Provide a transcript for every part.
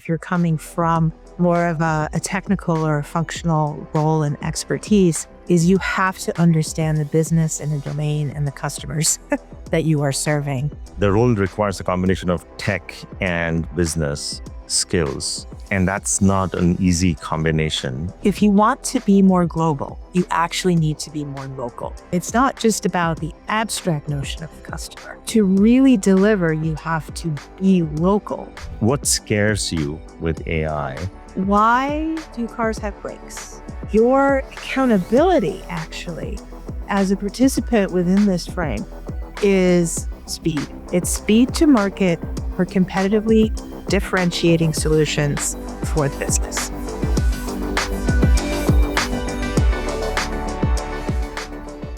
if you're coming from more of a technical or a functional role and expertise, is you have to understand the business and the domain and the customers that you are serving. The role requires a combination of tech and business skills, and that's not an easy combination. If you want to be more global, you actually need to be more local. It's not just about the abstract notion of the customer. To really deliver, you have to be local. What scares you with AI? Why do cars have brakes? Your accountability, actually, as a participant within this frame, is speed. It's speed to market for competitively differentiating solutions for the business.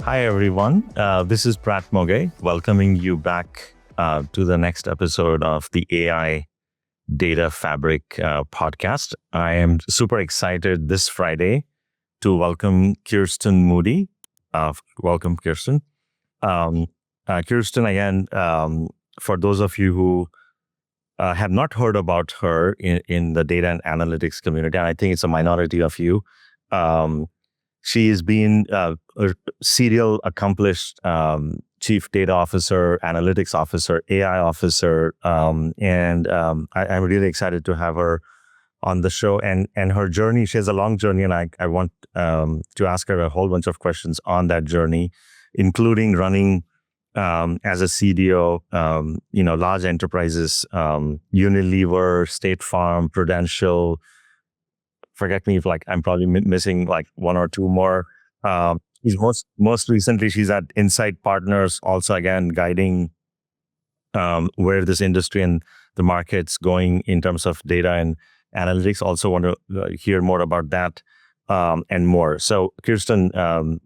Hi, everyone. This is Prat Moge, welcoming you back to the next episode of the AI Data Fabric podcast. I am super excited this Friday to welcome Kjersten Moody. Welcome, Kjersten. Kjersten, again, for those of you who have not heard about her in the data and analytics community, and I think it's a minority of you, she has been a serial accomplished chief data officer, analytics officer, AI officer, and I'm really excited to have her on the show. And her journey, she has a long journey, and I want to ask her a whole bunch of questions on that journey, including running as a CDAO, large enterprises, Unilever, State Farm, Prudential. Forget me if I'm probably missing one or two more. He's most recently, she's at Insight Partners, also again guiding where this industry and the market's going in terms of data and analytics. Also want to hear more about that and more. So Kjersten,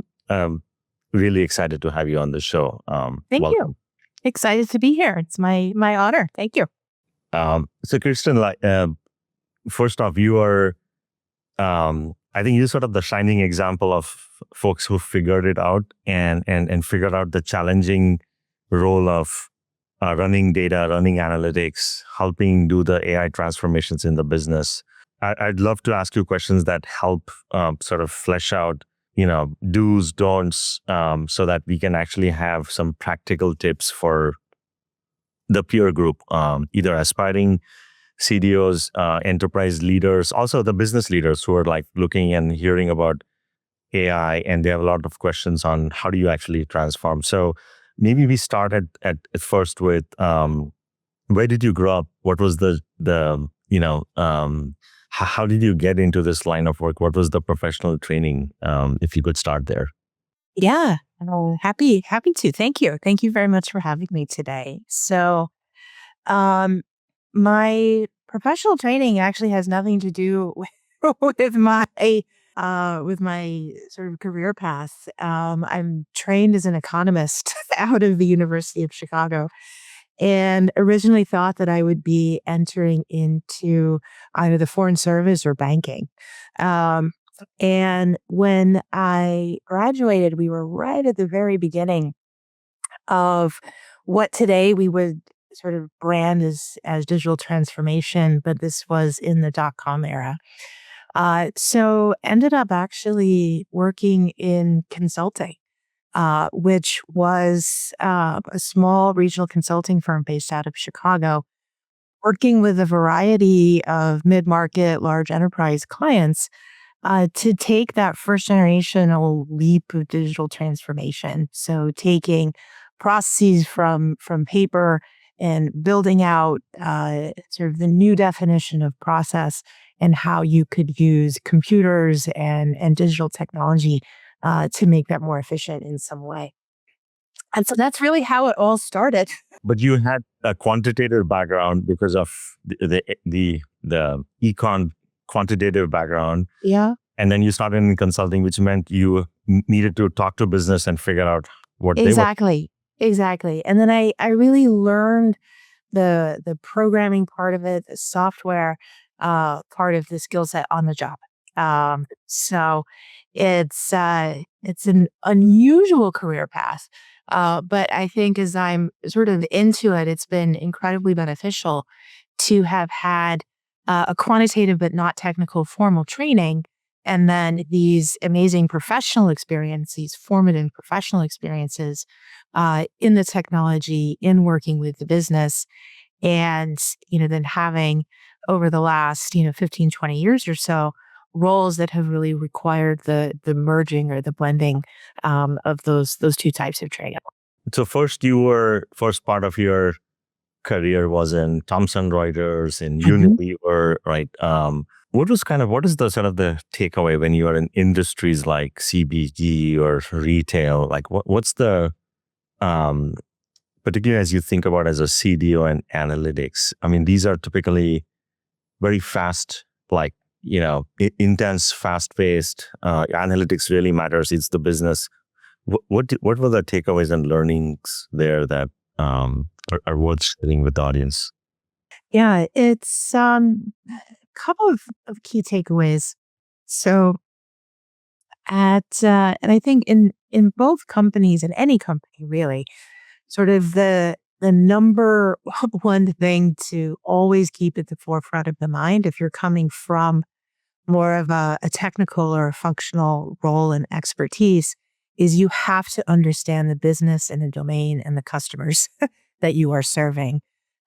really excited to have you on the show. Thank you. Excited to be here. It's my honor. Thank you. So Kjersten, first off, you are, I think you're sort of the shining example of folks who figured it out and figured out the challenging role of running data, running analytics, helping do the AI transformations in the business. I'd love to ask you questions that help sort of flesh out do's, don'ts, so that we can actually have some practical tips for the peer group, either aspiring CDOs, enterprise leaders, also the business leaders who are looking and hearing about AI, and they have a lot of questions on how do you actually transform. So maybe we start at first with where did you grow up? What was how did you get into this line of work? What was the professional training? If you could start there. Yeah, happy to. Thank you. Thank you very much for having me today. So, my professional training actually has nothing to do with my sort of career path. I'm trained as an economist out of the University of Chicago, and originally thought that I would be entering into either the foreign service or banking. And when I graduated, we were right at the very beginning of what today we would sort of brand as digital transformation, but this was in the .com era. So ended up actually working in consulting, which was a small regional consulting firm based out of Chicago, working with a variety of mid-market, large enterprise clients to take that first generational leap of digital transformation. So taking processes from paper and building out sort of the new definition of process and how you could use computers and digital technology to make that more efficient in some way. And so that's really how it all started. But you had a quantitative background because of the econ quantitative background. Yeah. And then you started in consulting, which meant you needed to talk to business and figure out what Exactly. And then I really learned the programming part of it, the software part of the skill set on the job. So it's an unusual career path. But I think as I'm sort of into it, it's been incredibly beneficial to have had a quantitative but not technical formal training, and then these amazing professional experiences, formative professional experiences in the technology, in working with the business. And, then having over the last, 15, 20 years or so, roles that have really required the merging or the blending of those two types of training. So first part of your career was in Thomson Reuters, in Unilever, right? What is the sort of the takeaway when you are in industries like CBG or retail? Like what's the, particularly as you think about as a CDO and analytics, I mean, these are typically very fast, like, intense, fast paced, analytics really matters. It's the business. What were the takeaways and learnings there that are worth sharing with the audience? Yeah, it's a couple of key takeaways. So and I think in both companies, in any company really, sort of the number one thing to always keep at the forefront of the mind if you're coming from more of a technical or a functional role and expertise is you have to understand the business and the domain and the customers that you are serving.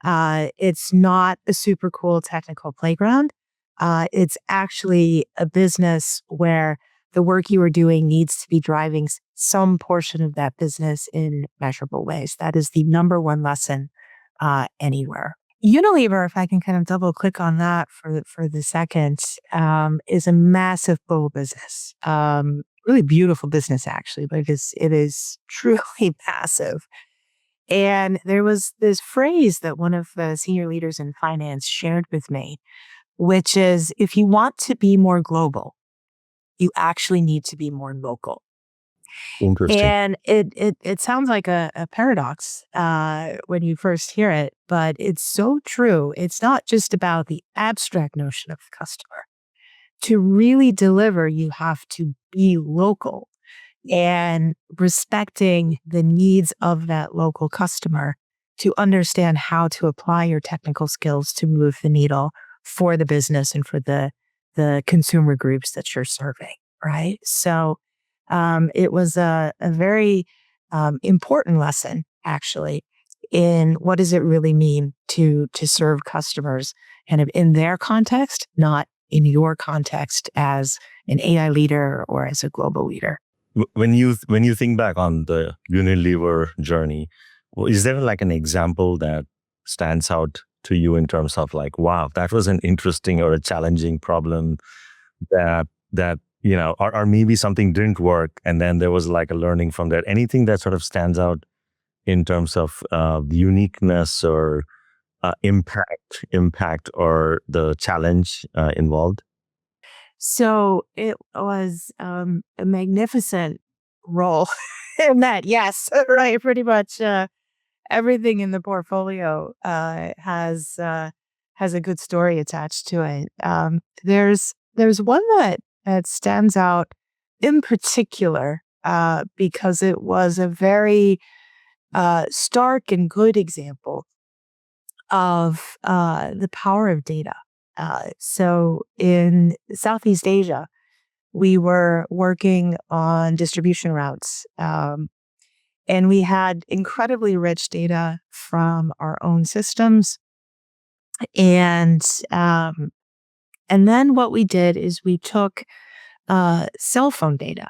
It's not a super cool technical playground. It's actually a business where the work you are doing needs to be driving some portion of that business in measurable ways. That is the number one lesson anywhere. Unilever, if I can kind of double click on that for the second, is a massive global business. Really beautiful business, actually, but it is truly massive. And there was this phrase that one of the senior leaders in finance shared with me, which is if you want to be more global, you actually need to be more local. Interesting. And it sounds like a paradox when you first hear it, but it's so true. It's not just about the abstract notion of the customer. To really deliver, you have to be local and respecting the needs of that local customer to understand how to apply your technical skills to move the needle for the business and for the consumer groups that you're serving, right? So it was a very important lesson, actually, in what does it really mean to serve customers kind of in their context, not in your context as an AI leader or as a global leader. When you think back on the Unilever journey, is there like an example that stands out to you in terms of like, wow, that was an interesting or a challenging problem that or maybe something didn't work and then there was like a learning from that? Anything that sort of stands out in terms of uniqueness or impact or the challenge involved? So it was a magnificent role in that. Yes, right. Pretty much everything in the portfolio has a good story attached to it. There's one that stands out in particular because it was a very stark and good example of the power of data. So in Southeast Asia, we were working on distribution routes. And we had incredibly rich data from our own systems. And um, and then what we did is we took cell phone data.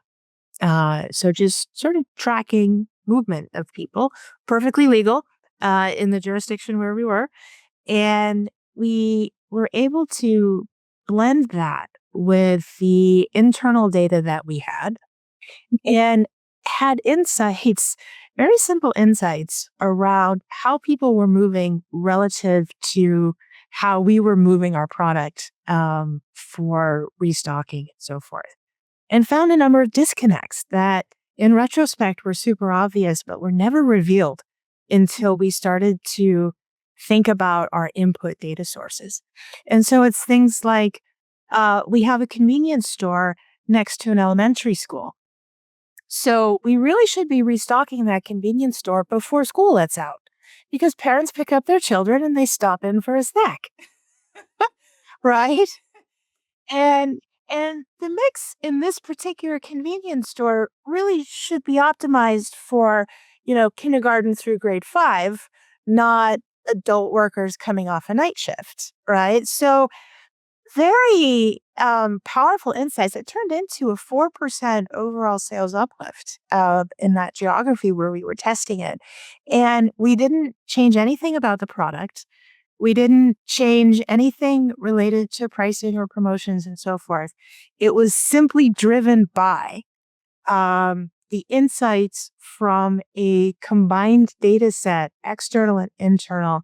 So just sort of tracking movement of people, perfectly legal in the jurisdiction where we were. And we were able to blend that with the internal data that we and had insights, very simple insights around how people were moving relative to how we were moving our product for restocking and so forth. And found a number of disconnects that in retrospect were super obvious, but were never revealed until we started to think about our input data sources. And so it's things like we have a convenience store next to an elementary school. So we really should be restocking that convenience store before school lets out because parents pick up their children and they stop in for a snack. right? And and the mix in this particular convenience store really should be optimized for, kindergarten through grade 5, not adult workers coming off a night shift, right? So very powerful insights that turned into a 4% overall sales uplift in that geography where we were testing it. And we didn't change anything about the product. We didn't change anything related to pricing or promotions and so forth. It was simply driven by the insights from a combined data set, external and internal,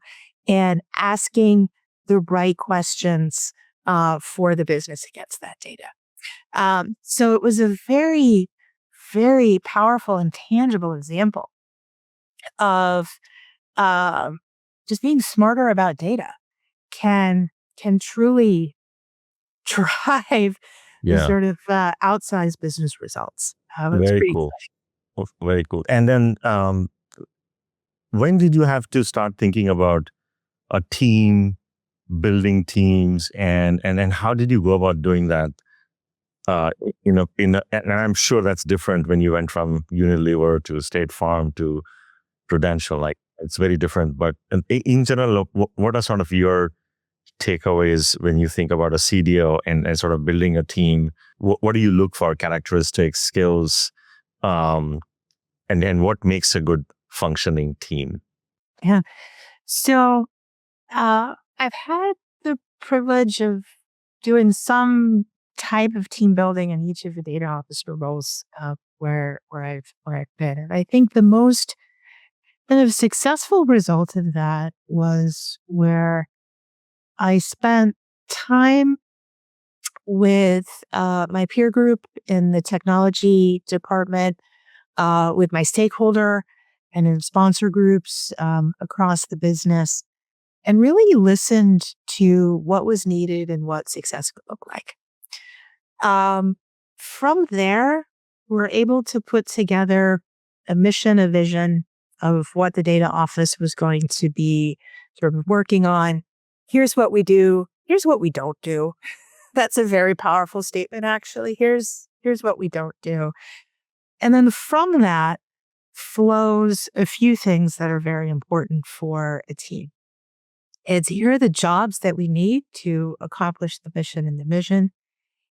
and asking the right questions for the business against that data. So it was a very, very powerful and tangible example of um, just being smarter about data can truly drive the Yeah. sort of outsized business results. It's Very pretty cool. Very cool. And then when did you have to start thinking about a team, building teams, and then how did you go about doing that? And I'm sure that's different when you went from Unilever to State Farm to Prudential. Like it's very different. But in general, what are sort of your takeaways when you think about a CDO and sort of building a team? What do you look for? Characteristics, skills, um, and then what makes a good functioning team? Yeah. So I've had the privilege of doing some type of team building in each of the data officer roles where I've been, and I think the most kind of successful result of that was where I spent time with my peer group in the technology department, with my stakeholder and in sponsor groups across the business, and really listened to what was needed and what success could look like. Um, from there, we're able to put together a mission, a vision of what the data office was going to be sort of working on. Here's what we do. Here's what we don't do. That's a very powerful statement, actually. Here's what we don't do. And then from that flows a few things that are very important for a team. It's here are the jobs that we need to accomplish the mission and the vision.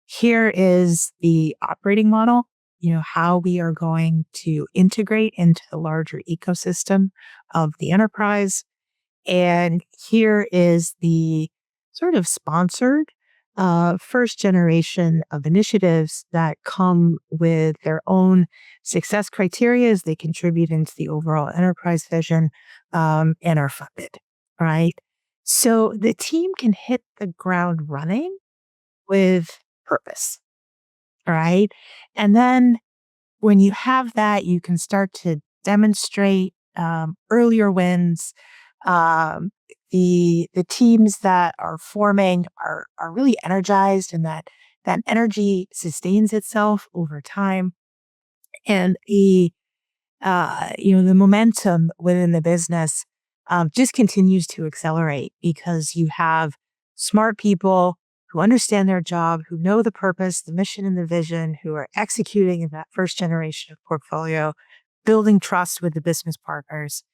Here is the operating model, how we are going to integrate into the larger ecosystem of the enterprise. And here is the sort of sponsored first generation of initiatives that come with their own success criteria as they contribute into the overall enterprise vision and are funded, right? So the team can hit the ground running with purpose, right? And then when you have that, you can start to demonstrate earlier wins. The teams that are forming are really energized, and that energy sustains itself over time. And the momentum within the business just continues to accelerate because you have smart people who understand their job, who know the purpose, the mission, and the vision, who are executing in that first generation of portfolio, building trust with the business partners,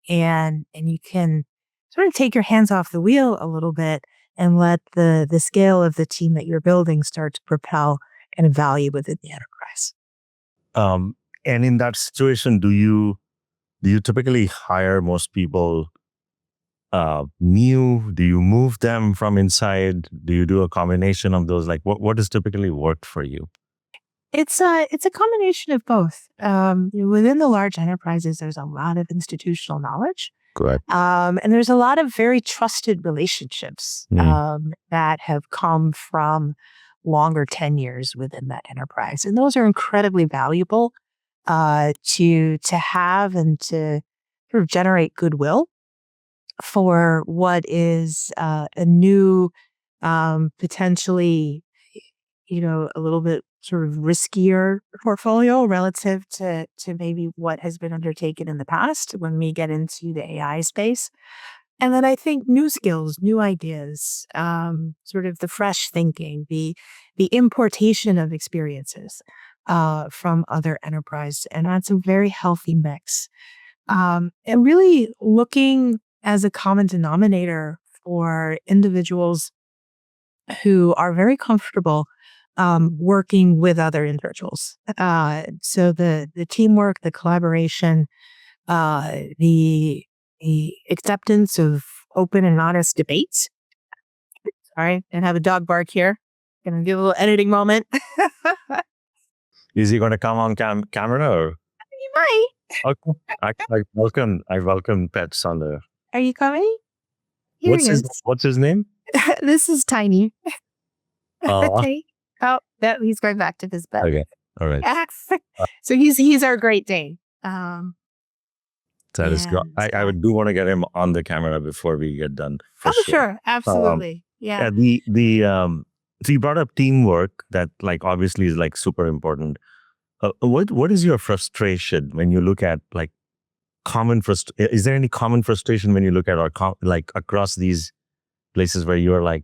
and you can sort of take your hands off the wheel a little bit and let the scale of the team that you're building start to propel and value within the enterprise. Um, and in that situation, do you typically hire most people new? Do you move them from inside? Do you do a combination of those? Like what has typically worked for you? It's a combination of both. Within the large enterprises, there's a lot of institutional knowledge, Correct. and there's a lot of very trusted relationships Mm. that have come from longer tenures within that enterprise, and those are incredibly valuable to have and to sort of generate goodwill for what is a new, potentially, a little bit sort of riskier portfolio relative to maybe what has been undertaken in the past when we get into the AI space. And then I think new skills, new ideas, sort of the fresh thinking, the importation of experiences from other enterprise. And that's a very healthy mix. And really looking as a common denominator for individuals who are very comfortable working with other individuals. So the teamwork, the collaboration, the acceptance of open and honest debates. Sorry, and have a dog bark here. Gonna do a little editing moment. Is he going to come on camera or? You might. Okay. I welcome pets on the. Are you coming? Here he is. What's his name? This is Tiny. Oh, that he's going back to his bed. okay. All right. So he's our Great Dane. That is good. I would do want to get him on the camera before we get done. Sure. Absolutely. Yeah. So you brought up teamwork that like obviously is like super important. What is your frustration when you look at like is there any common frustration when you look at like across these places where you're like,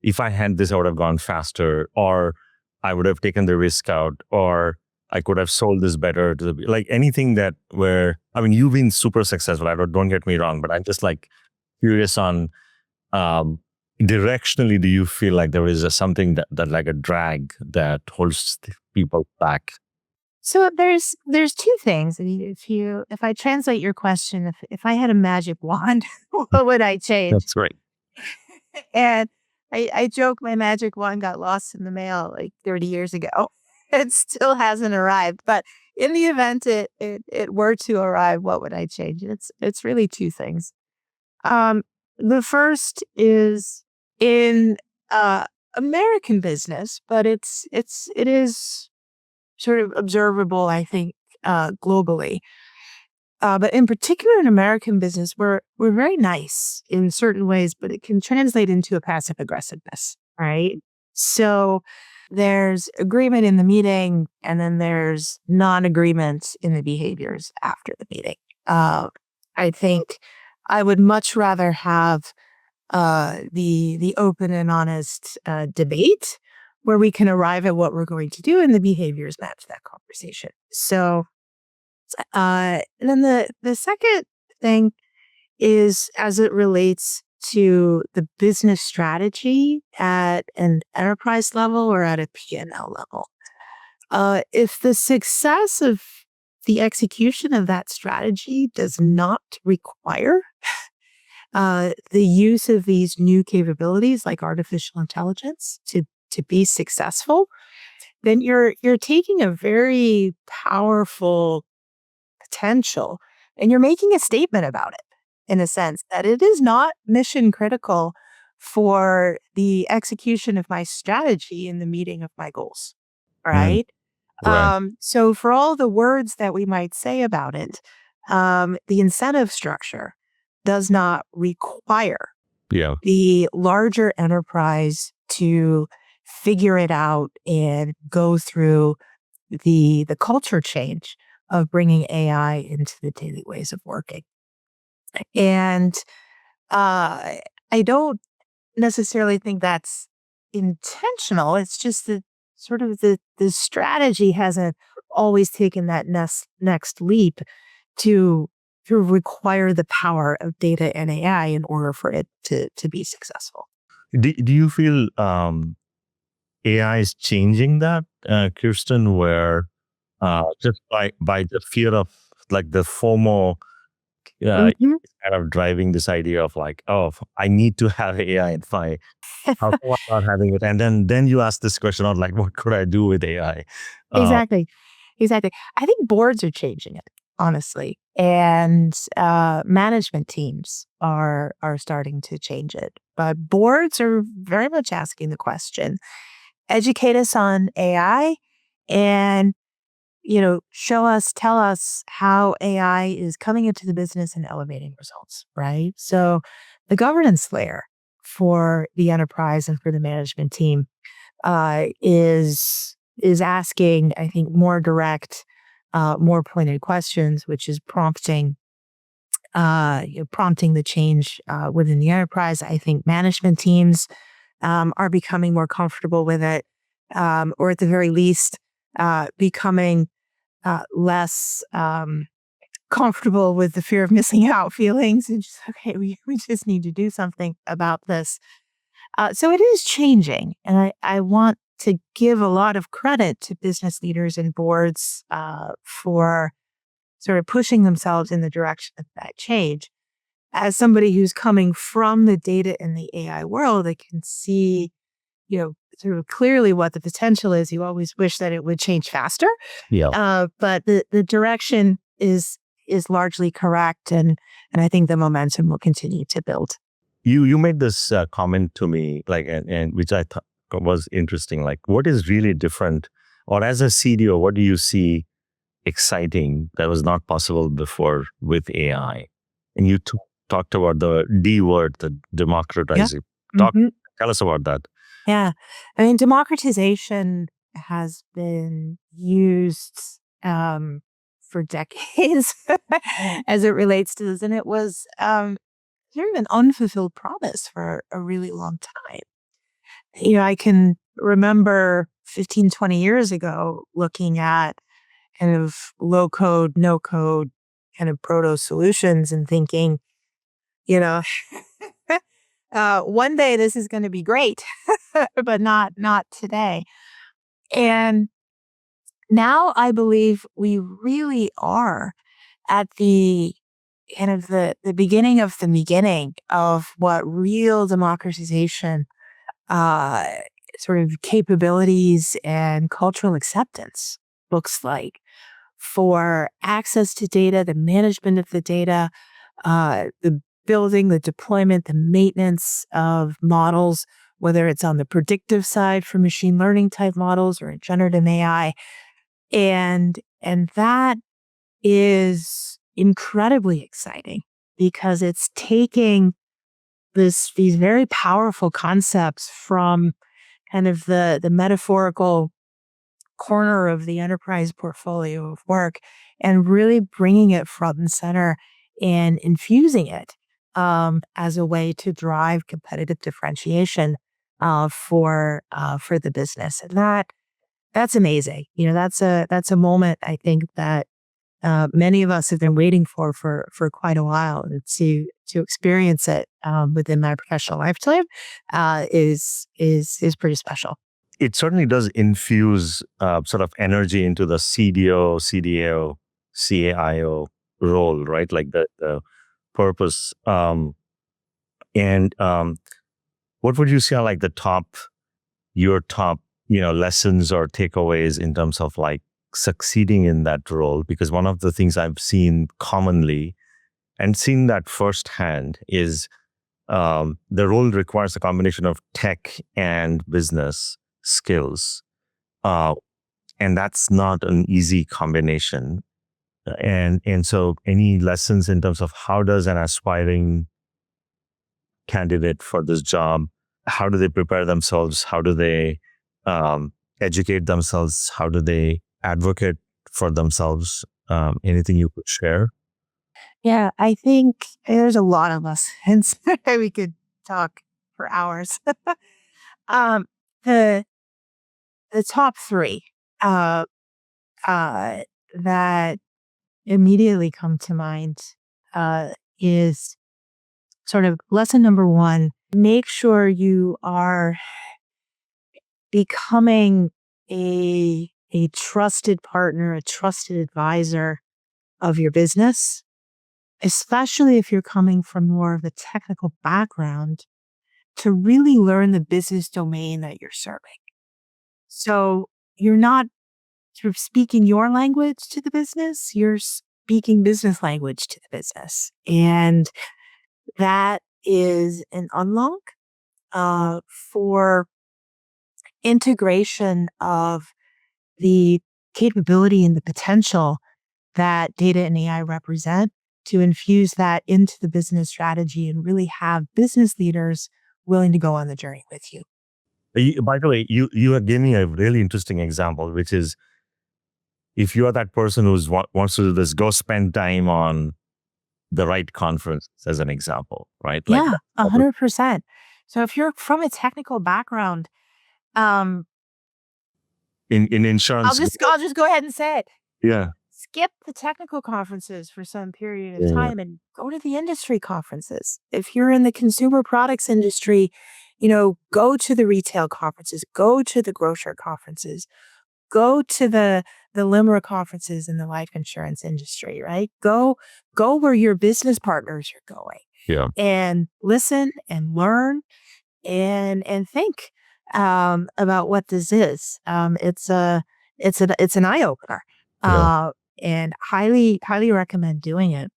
if I had this, I would have gone faster, or I would have taken the risk out, or I could have sold this better to like anything that where, I mean, you've been super successful. Don't get me wrong, but I'm just like curious on directionally, do you feel like there is something that like a drag that holds people back? So there's two things. I mean, if I translate your question, if I had a magic wand, what would I change? That's right. And I joke my magic wand got lost in the mail like 30 years ago. It still hasn't arrived. But in the event it were to arrive, what would I change? It's really two things. The first is in American business, but it is sort of observable, I think, globally. But in particular in American business, we're very nice in certain ways, but it can translate into a passive aggressiveness, right? So there's agreement in the meeting, and then there's non-agreement in the behaviors after the meeting. I think I would much rather have the open and honest debate where we can arrive at what we're going to do, and the behaviors match that conversation. So. And then the second thing is as it relates to the business strategy at an enterprise level or at a P&L level. If the success of the execution of that strategy does not require the use of these new capabilities like artificial intelligence to be successful, then you're taking a very powerful potential and you're making a statement about it in a sense that it is not mission critical for the execution of my strategy in the meeting of my goals. Right. Right. So for all the words that we might say about it, the incentive structure does not require the larger enterprise to figure it out and go through the culture change of bringing AI into the daily ways of working. And I don't necessarily think that's intentional. It's just that sort of the strategy hasn't always taken that next leap to require the power of data and AI in order for it to be successful. Do you feel AI is changing that, Kjersten, where just by the fear of like the FOMO, kind of driving this idea of like, oh, I need to have AI in my, how come I'm not having it? And then you ask this question of like, what could I do with AI? Exactly. I think boards are changing it, honestly, and management teams are starting to change it. But boards are very much asking the question: educate us on AI, and tell us how AI is coming into the business and elevating results. Right. So the governance layer for the enterprise and for the management team is asking, I think, more direct, more pointed questions, which is prompting prompting the change within the enterprise. I think management teams are becoming more comfortable with it, or at the very least, becoming less comfortable with the fear of missing out feelings. And just, okay, we just need to do something about this. So it is changing. And I want to give a lot of credit to business leaders and boards for sort of pushing themselves in the direction of that change. As somebody who's coming from the data and the AI world, I can see, sort of clearly what the potential is. You always wish that it would change faster. Yeah. But the direction is largely correct. And I think the momentum will continue to build. You made this comment to me, like, and which I thought was interesting. Like, what is really different, or as a CDO, what do you see exciting that was not possible before with AI? And you talked about the D word, the democratizing. Tell us about that. Yeah. I mean, democratization has been used for decades as it relates to this. And it was sort of an unfulfilled promise for a really long time. I can remember 15, 20 years ago looking at kind of low code, no code kind of proto solutions and thinking, one day this is going to be great, but not today. And now I believe we really are at the kind of the beginning of the beginning of what real democratization sort of capabilities and cultural acceptance looks like for access to data, the management of the data, the building, the deployment, the maintenance of models, whether it's on the predictive side for machine learning type models or in generative AI. And that is incredibly exciting because it's taking these very powerful concepts from kind of the metaphorical corner of the enterprise portfolio of work and really bringing it front and center and infusing it as a way to drive competitive differentiation for the business. And that's amazing. That's a moment I think that many of us have been waiting for quite a while. And to experience it within my professional lifetime is pretty special. It certainly does infuse sort of energy into the CDO, CDAO, CAIO role, right? Like the purpose. And what would you say are like your top, lessons or takeaways in terms of like succeeding in that role? Because one of the things I've seen commonly and seen that firsthand is the role requires a combination of tech and business skills. And that's not an easy combination. And so any lessons in terms of how does an aspiring candidate for this job, how do they prepare themselves? How do they educate themselves? How do they advocate for themselves? Anything you could share? Yeah, I think there's a lot of lessons. We could talk for hours. um, the top three that immediately come to mind is sort of lesson number one: make sure you are becoming a trusted partner, a trusted advisor of your business, especially if you're coming from more of a technical background, to really learn the business domain that you're serving. So you're not sort of speaking your language to the business, you're speaking business language to the business. And that is an unlock for integration of the capability and the potential that data and AI represent, to infuse that into the business strategy and really have business leaders willing to go on the journey with you. By the way, you are giving a really interesting example, which is if you are that person who wants to do this, go spend time on the right conference, as an example, right? Like Yeah, 100%. So if you're from a technical background, um, in insurance. I'll just go ahead and say it. Yeah. Skip the technical conferences for some period of Yeah. time and go to the industry conferences. If you're in the consumer products industry, go to the retail conferences, go to the grocer conferences, go to the LIMRA conferences in the life insurance industry, right? Go where your business partners are going. Yeah. And listen and learn and think about what this is. It's an eye opener, and highly recommend doing it.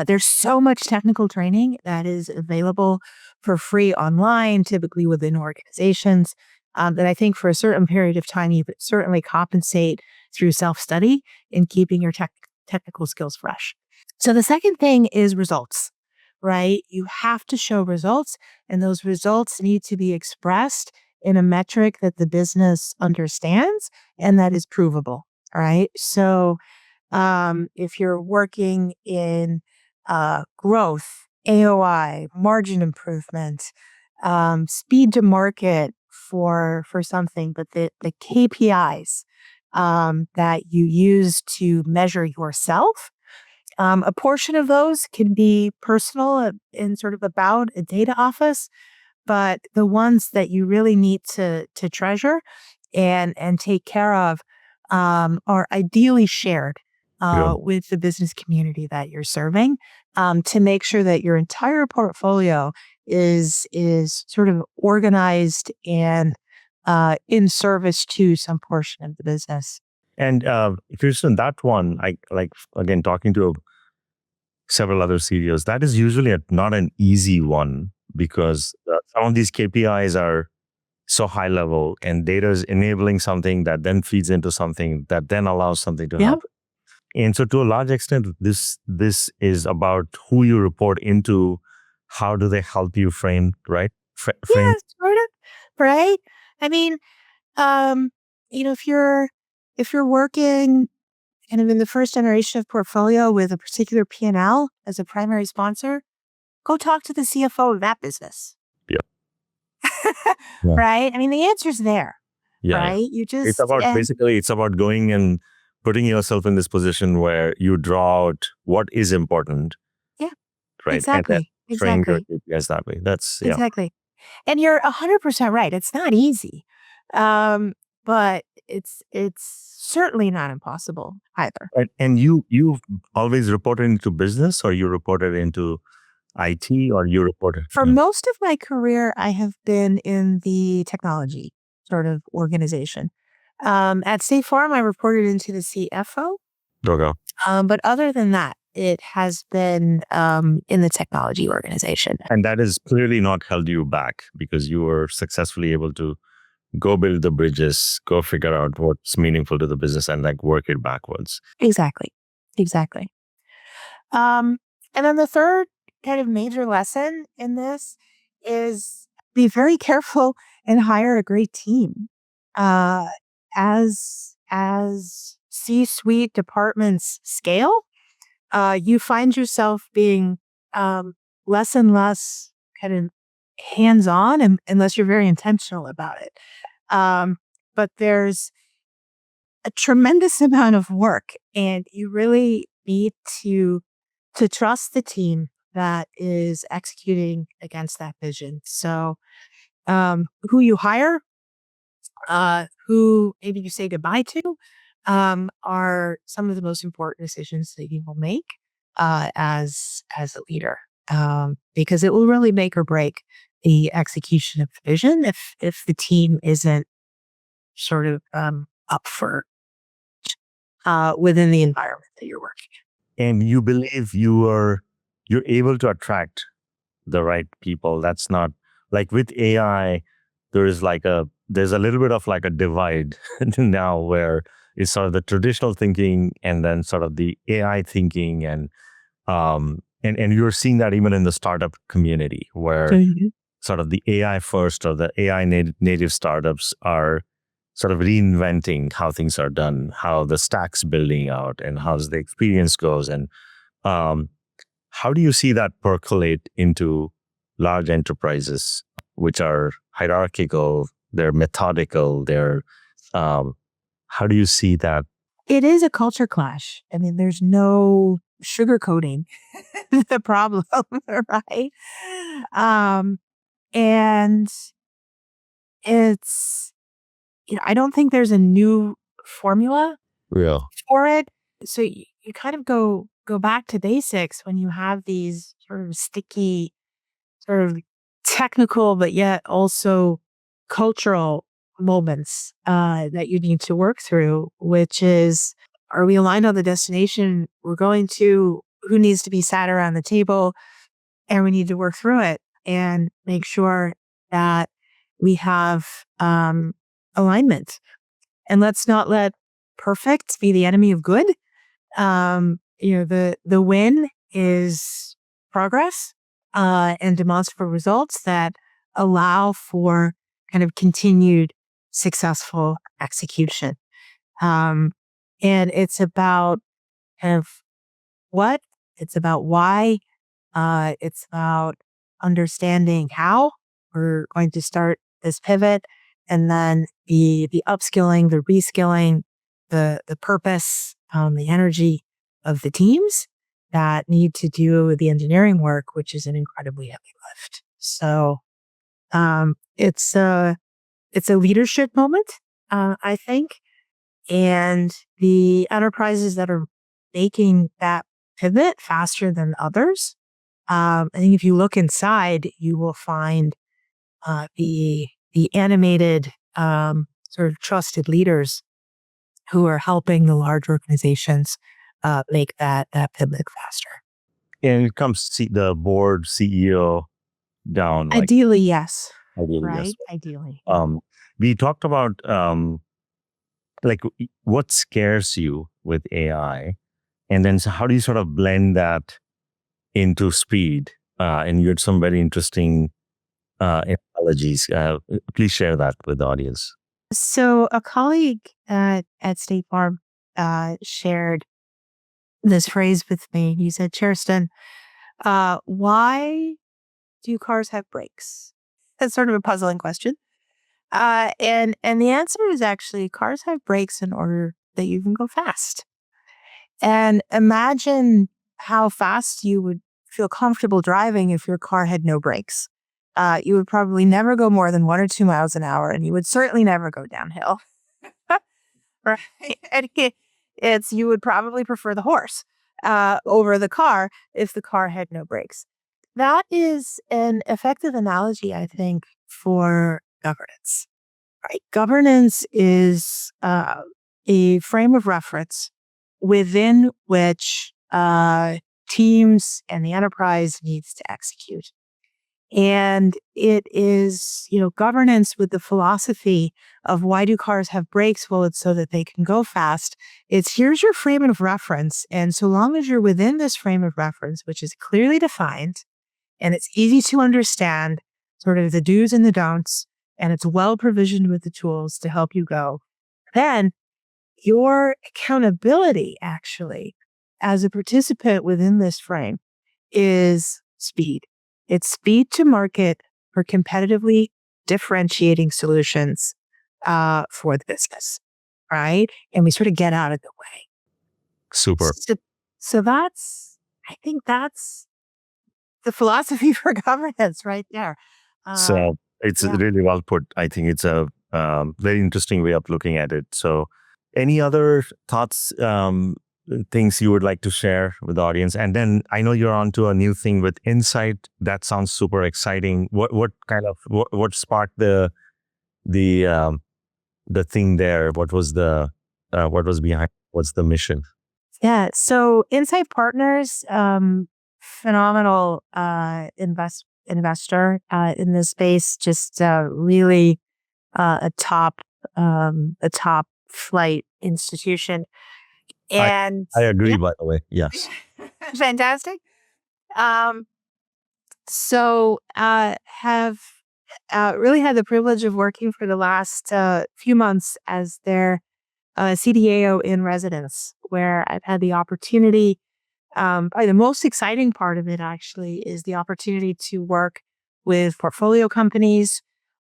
There's so much technical training that is available for free online, typically within organizations. That I think for a certain period of time, you could certainly compensate through self-study in keeping your technical skills fresh. So the second thing is results, right? You have to show results, and those results need to be expressed in a metric that the business understands and that is provable. All right. So if you're working in growth, AOI, margin improvement, speed to market for something, but the KPIs that you use to measure yourself, a portion of those can be personal and sort of about a data office, but the ones that you really need to treasure and take care of are ideally shared with the business community that you're serving, to make sure that your entire portfolio is sort of organized and in service to some portion of the business. And Kjersten, that one, I like, again, talking to several other CEOs, that is usually not an easy one, because some of these KPIs are so high level, and data is enabling something that then feeds into something that then allows something to happen. And so to a large extent, this is about who you report into. How do they help you frame, right? Yeah, sort of, right? I mean, if you're working kind of in the first generation of portfolio with a particular P&L as a primary sponsor, go talk to the CFO of that business. Yeah. Right? I mean, the answer's there. Yeah. Right? You just it's about basically it's about going and putting yourself in this position where you draw out what is important. Yeah. Right. Exactly. And then Exactly. KPIs that way. That's Exactly. And you're 100% right. It's not easy. But it's certainly not impossible either. Right. And you've always reported into business, or you reported into IT, or you reported For most of my career, I have been in the technology sort of organization. At State Farm, I reported into the CFO. But other than that, it has been in the technology organization. And that has clearly not held you back, because you were successfully able to go build the bridges, go figure out what's meaningful to the business, and like work it backwards. Exactly. And then the third kind of major lesson in this is be very careful and hire a great team. As C-suite departments scale, you find yourself being less and less kind of hands-on, unless you're very intentional about it. But there's a tremendous amount of work, and you really need to trust the team that is executing against that vision. So, who you hire, who maybe you say goodbye to, are some of the most important decisions that you will make as a leader, because it will really make or break the execution of the vision if the team isn't sort of up for within the environment that you're working in. And you believe you're able to attract the right people. That's not like with AI, there's a little bit of like a divide now, where it's sort of the traditional thinking and then sort of the AI thinking, and you're seeing that even in the startup community, where sort of the AI first or the AI native startups are sort of reinventing how things are done, how the stack's building out, and how the experience goes. And how do you see that percolate into large enterprises, which are hierarchical, they're methodical, how do you see that? It is a culture clash. I mean, there's no sugarcoating the problem, right? Um, and it's, I don't think there's a new formula Real. for it. So you kind of go back to basics when you have these sort of sticky, sort of technical, but yet also cultural moments that you need to work through, which is, are we aligned on the destination we're going to? Who needs to be sat around the table? And we need to work through it and make sure that we have alignment. And let's not let perfect be the enemy of good. The win is progress and demonstrable results that allow for kind of continued successful execution. Um, and it's about kind of what, it's about why, it's about understanding how we're going to start this pivot, and then the upskilling, the reskilling, the purpose, the energy of the teams that need to do the engineering work, which is an incredibly heavy lift. So it's a leadership moment, I think, and the enterprises that are making that pivot faster than others. I think if you look inside, you will find the animated sort of trusted leaders who are helping the large organizations make that pivot faster. And it comes the board CEO down. Ideally, yes. Ideally, yes. Right? Ideally. We talked about what scares you with AI, and then so how do you sort of blend that into speed? And you had some very interesting analogies. Please share that with the audience. So a colleague at State Farm shared this phrase with me. He said, Kjersten, why do cars have brakes? That's sort of a puzzling question. And the answer is actually cars have brakes in order that you can go fast. And imagine how fast you would feel comfortable driving if your car had no brakes. You would probably never go more than 1 or 2 miles an hour, and you would certainly never go downhill. Right? And you would probably prefer the horse over the car if the car had no brakes. That is an effective analogy, I think, for governance. Right? Governance is a frame of reference within which teams and the enterprise needs to execute. And it is, governance with the philosophy of why do cars have brakes? Well, it's so that they can go fast. It's here's your frame of reference. And so long as you're within this frame of reference, which is clearly defined and it's easy to understand, sort of the do's and the don'ts, and it's well provisioned with the tools to help you go, then your accountability actually as a participant within this frame is speed. It's speed to market for competitively differentiating solutions for the business, right? And we sort of get out of the way. Super. So I think that's the philosophy for governance right there. So it's really well put. I think it's a very interesting way of looking at it. So any other thoughts, things you would like to share with the audience? And then I know you're on to a new thing with Insight. That sounds super exciting. What sparked the thing there? What was behind? What's the mission? Yeah. So Insight Partners, phenomenal investor in this space, just really a top flight institution. And I agree, by the way. Yes. Fantastic. So have really had the privilege of working for the last few months as their CDAO in residence, where I've had the opportunity probably the most exciting part of it actually is the opportunity to work with portfolio companies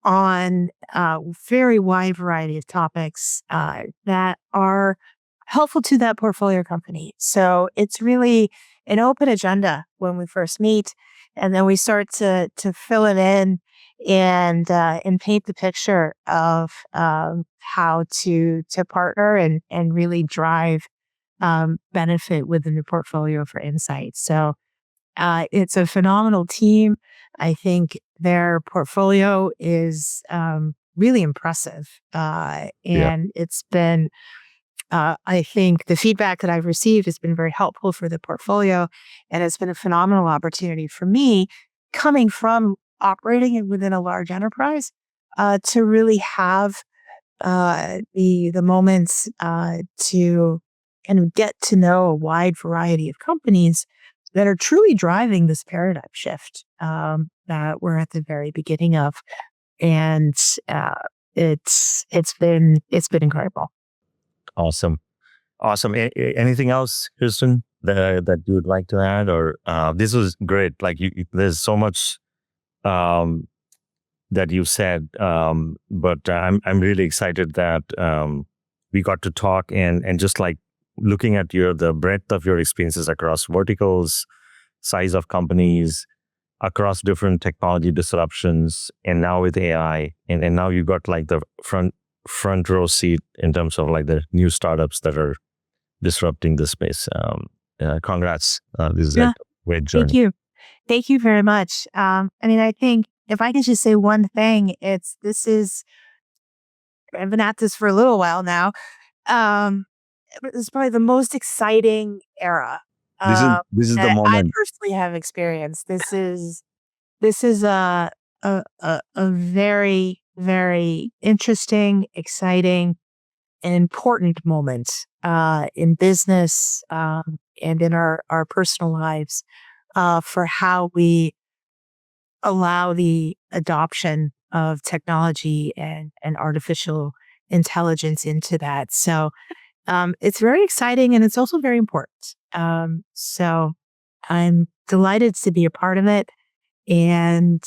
on a very wide variety of topics that are helpful to that portfolio company. So it's really an open agenda when we first meet, and then we start to fill it in and paint the picture of how to partner and really drive benefit within the portfolio for insights. So it's a phenomenal team. I think their portfolio is really impressive. Yeah. And it's been, I think the feedback that I've received has been very helpful for the portfolio. And it's been a phenomenal opportunity for me coming from operating within a large enterprise to really have the moments to kind of get to know a wide variety of companies that are truly driving this paradigm shift that we're at the very beginning of, and it's been incredible. Awesome. Awesome. Anything else, Kjersten, that you would like to add? Or this was great. Like there's so much that you said, but I'm really excited that we got to talk and just like looking at the breadth of your experiences across verticals, size of companies, across different technology disruptions, and now with AI, and now you got like the front row seat in terms of like the new startups that are disrupting the space. Congrats. This is a great journey. Thank you very much. I mean, I think if I could just say one thing, I've been at this for a little while now. This is probably the most exciting era This is the that I moment. personally have experienced. This is a very, very interesting, exciting, and important moment in business and in our personal lives for how we allow the adoption of technology and artificial intelligence into that. So it's very exciting and it's also very important. So I'm delighted to be a part of it. And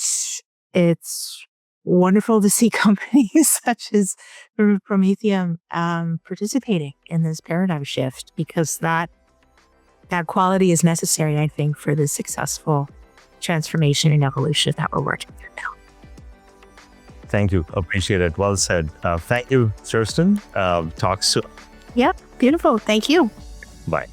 it's wonderful to see companies such as Prometheum participating in this paradigm shift, because that quality is necessary, I think, for the successful transformation and evolution that we're working through now. Thank you. Appreciate it. Well said. Thank you, Kjersten. Talk soon. Yep. Beautiful. Thank you. Bye.